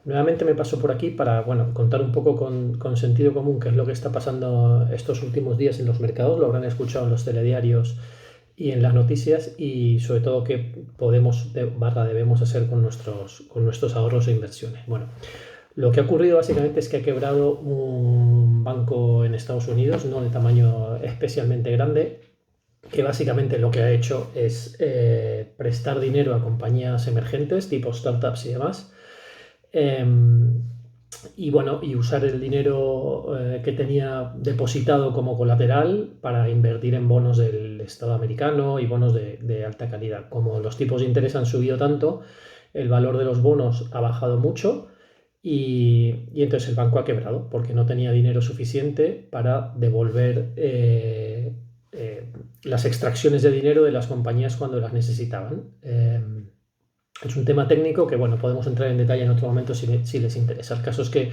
Nuevamente me paso por aquí para, bueno, contar un poco con sentido común qué es lo que está pasando estos últimos días en los mercados. Lo habrán escuchado en los telediarios y en las noticias y sobre todo qué podemos barra debemos hacer con nuestros ahorros e inversiones. Bueno, lo que ha ocurrido básicamente es que ha quebrado un banco en Estados Unidos, no de tamaño especialmente grande, que básicamente lo que ha hecho es prestar dinero a compañías emergentes tipo startups y demás. Em, y bueno, y usar el dinero que tenía depositado como colateral para invertir en bonos del Estado americano y bonos de alta calidad. Como los tipos de interés han subido tanto, el valor de los bonos ha bajado mucho y entonces el banco ha quebrado porque no tenía dinero suficiente para devolver las extracciones de dinero de las compañías cuando las necesitaban. Es un tema técnico que, bueno, podemos entrar en detalle en otro momento si les interesa. El caso es que,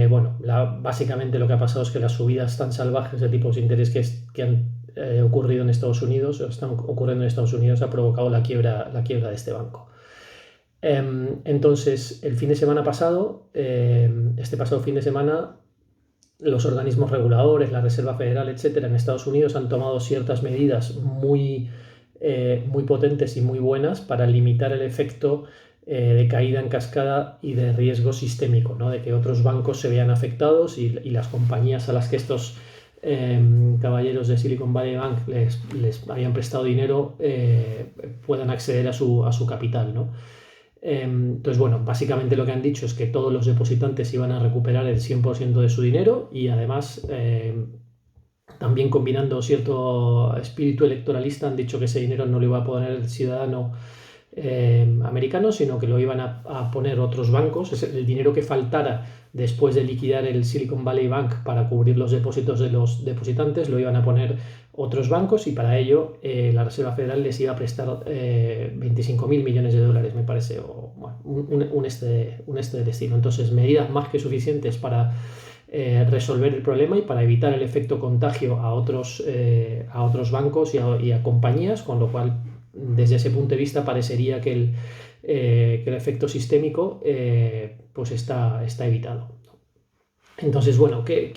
bueno, básicamente lo que ha pasado es que las subidas tan salvajes de tipos de interés que han ocurrido en Estados Unidos, o están ocurriendo en Estados Unidos, ha provocado la quiebra de este banco. Entonces, el fin de semana pasado, este pasado fin de semana, los organismos reguladores, la Reserva Federal, etcétera, en Estados Unidos han tomado ciertas medidas muy potentes y muy buenas para limitar el efecto de caída en cascada y de riesgo sistémico, ¿no? De que otros bancos se vean afectados y las compañías a las que estos caballeros de Silicon Valley Bank les habían prestado dinero puedan acceder a su capital, ¿no? Entonces, bueno, básicamente lo que han dicho es que todos los depositantes iban a recuperar el 100% de su dinero y además, también combinando cierto espíritu electoralista, han dicho que ese dinero no lo iba a poner el ciudadano americano, sino que lo iban a poner otros bancos. Es el dinero que faltara después de liquidar el Silicon Valley Bank para cubrir los depósitos de los depositantes, lo iban a poner otros bancos y para ello la Reserva Federal les iba a prestar 25.000 millones de dólares, me parece, o bueno, un este de destino. Entonces, medidas más que suficientes para resolver el problema y para evitar el efecto contagio a otros bancos y a compañías, con lo cual, desde ese punto de vista, parecería que el efecto sistémico pues está evitado. Entonces, bueno, ¿qué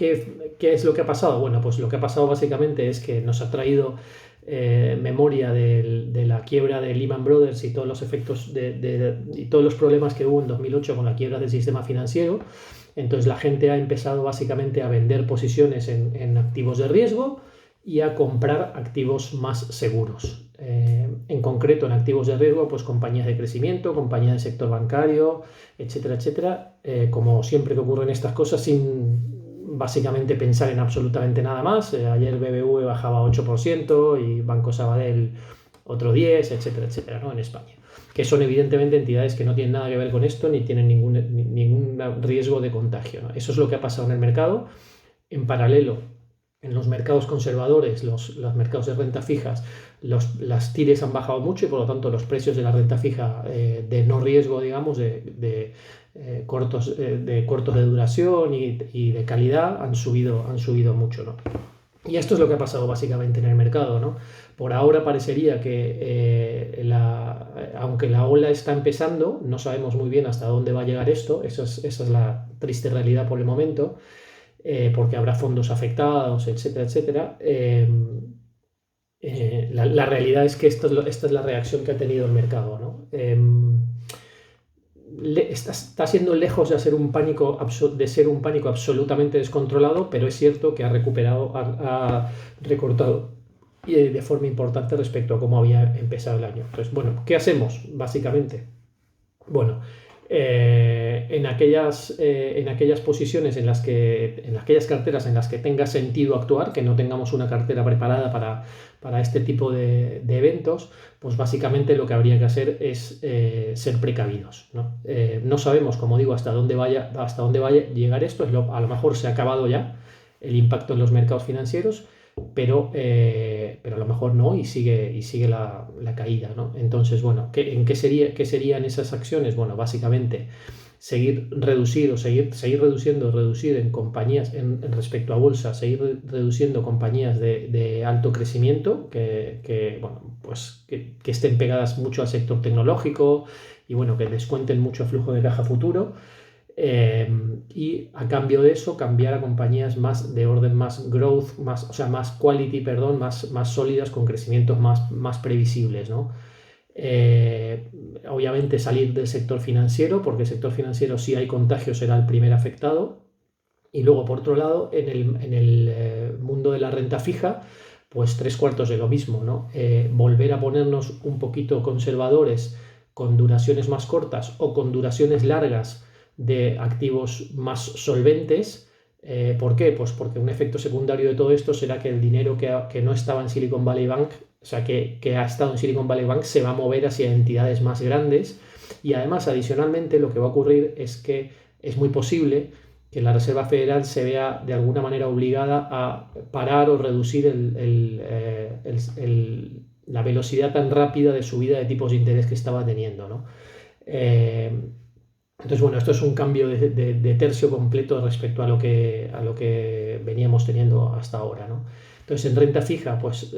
es lo que ha pasado? Bueno, pues lo que ha pasado básicamente es que nos ha traído memoria de la quiebra de Lehman Brothers y todos los efectos y todos los problemas que hubo en 2008 con la quiebra del sistema financiero. Entonces la gente ha empezado básicamente a vender posiciones en activos de riesgo y a comprar activos más seguros. En concreto, en activos de riesgo, pues compañías de crecimiento, compañías del sector bancario, etcétera, etcétera. Como siempre que ocurren estas cosas, sin básicamente pensar en absolutamente nada más. Ayer BBV bajaba 8% y Banco Sabadell otro 10%, etcétera, etcétera, ¿no? En España, que son evidentemente entidades que no tienen nada que ver con esto ni tienen ningún riesgo de contagio, ¿no? Eso es lo que ha pasado en el mercado. En paralelo, en los mercados conservadores, los mercados de renta fijas, las TIRES han bajado mucho y por lo tanto los precios de la renta fija de no riesgo, digamos, cortos de duración y de calidad han subido mucho, ¿no? Y esto es lo que ha pasado básicamente en el mercado, ¿no? Por ahora parecería que aunque la ola está empezando, no sabemos muy bien hasta dónde va a llegar esto. Esa es la triste realidad por el momento, porque habrá fondos afectados, etcétera, etcétera. La realidad es que esta es la reacción que ha tenido el mercado, ¿no? Está siendo lejos de ser un pánico absolutamente descontrolado, pero es cierto que ha recortado de forma importante respecto a cómo había empezado el año. Entonces, bueno, ¿qué hacemos básicamente? Bueno, en aquellas posiciones en aquellas carteras en las que tenga sentido actuar, que no tengamos una cartera preparada para este tipo de eventos, pues básicamente lo que habría que hacer es ser precavidos, ¿no? No sabemos, como digo, hasta dónde vaya a llegar esto. A lo mejor se ha acabado ya el impacto en los mercados financieros, pero a lo mejor no y sigue la caída, ¿no? Entonces, bueno, ¿qué serían esas acciones? Bueno, básicamente seguir reducir en compañías respecto a bolsa, seguir reduciendo compañías de alto crecimiento bueno, pues que estén pegadas mucho al sector tecnológico y bueno, que descuenten mucho flujo de caja futuro. Y a cambio de eso cambiar a compañías más de orden más growth, o sea, más quality, perdón, más sólidas, con crecimientos más previsibles, ¿no? Obviamente salir del sector financiero, porque el sector financiero, si hay contagios, será el primer afectado. Y luego, por otro lado, en el mundo de la renta fija, pues tres cuartos de lo mismo, ¿no? Volver a ponernos un poquito conservadores, con duraciones más cortas o con duraciones largas de activos más solventes. ¿Por qué? Pues porque un efecto secundario de todo esto será que el dinero que no estaba en Silicon Valley Bank, o sea, que ha estado en Silicon Valley Bank, se va a mover hacia entidades más grandes. Y además, adicionalmente, lo que va a ocurrir es que es muy posible que la Reserva Federal se vea de alguna manera obligada a parar o reducir la velocidad tan rápida de subida de tipos de interés que estaba teniendo, ¿no? Entonces, bueno, esto es un cambio de tercio completo respecto a lo que veníamos teniendo hasta ahora, ¿no? Entonces, en renta fija, pues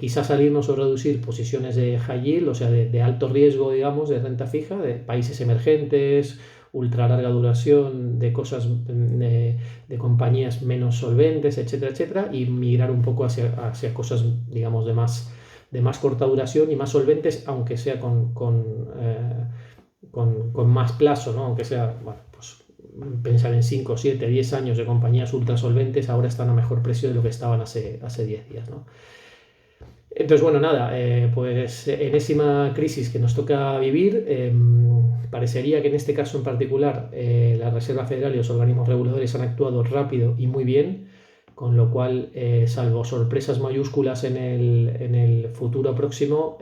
quizás salirnos o reducir posiciones de high yield, o sea, de alto riesgo, digamos, de renta fija, de países emergentes, ultra larga duración, de cosas, de compañías menos solventes, etcétera, etcétera, y migrar un poco hacia cosas, digamos, de más corta duración y más solventes, aunque sea con más plazo, ¿no? Aunque sea, bueno, pues pensar en 5, 7, 10 años de compañías ultra solventes, ahora están a mejor precio de lo que estaban hace 10 días, ¿no? Entonces, bueno, nada, pues enésima crisis que nos toca vivir. Parecería que en este caso en particular la Reserva Federal y los organismos reguladores han actuado rápido y muy bien, con lo cual, salvo sorpresas mayúsculas en el futuro próximo,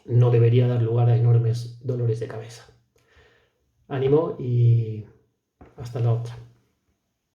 no debería dar lugar a enormes dolores de cabeza. Ánimo y hasta la otra.